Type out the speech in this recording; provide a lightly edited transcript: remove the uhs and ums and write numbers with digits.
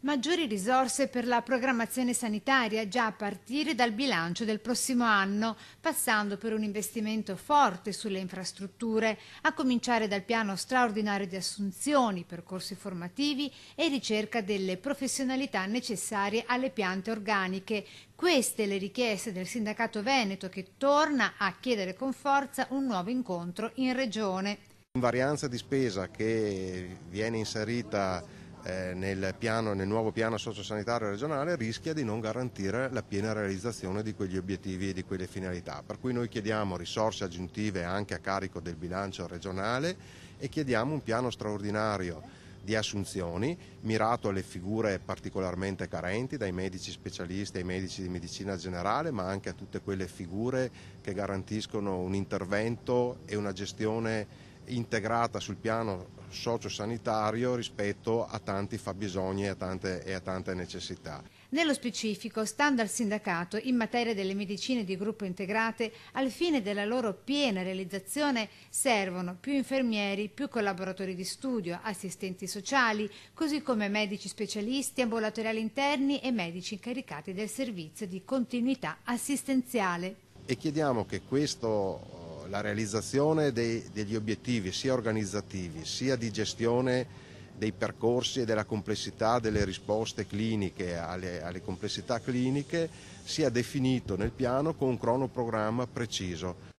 Maggiori risorse per la programmazione sanitaria già a partire dal bilancio del prossimo anno, passando per un investimento forte sulle infrastrutture, a cominciare dal piano straordinario di assunzioni, percorsi formativi e ricerca delle professionalità necessarie alle piante organiche. Queste le richieste del sindacato veneto, che torna a chiedere con forza un nuovo incontro in regione. Invarianza di spesa che viene inserita nel nuovo piano sociosanitario regionale rischia di non garantire la piena realizzazione di quegli obiettivi e di quelle finalità, per cui noi chiediamo risorse aggiuntive anche a carico del bilancio regionale e chiediamo un piano straordinario di assunzioni mirato alle figure particolarmente carenti, dai medici specialisti ai medici di medicina generale, ma anche a tutte quelle figure che garantiscono un intervento e una gestione integrata sul piano sociosanitario rispetto a tanti fabbisogni e a tante necessità. Nello specifico, stando al sindacato, in materia delle medicine di gruppo integrate, al fine della loro piena realizzazione servono più infermieri, più collaboratori di studio, assistenti sociali, così come medici specialisti, ambulatoriali interni e medici incaricati del servizio di continuità assistenziale. E chiediamo che la realizzazione degli obiettivi sia organizzativi sia di gestione dei percorsi e della complessità delle risposte cliniche alle complessità cliniche sia definito nel piano con un cronoprogramma preciso.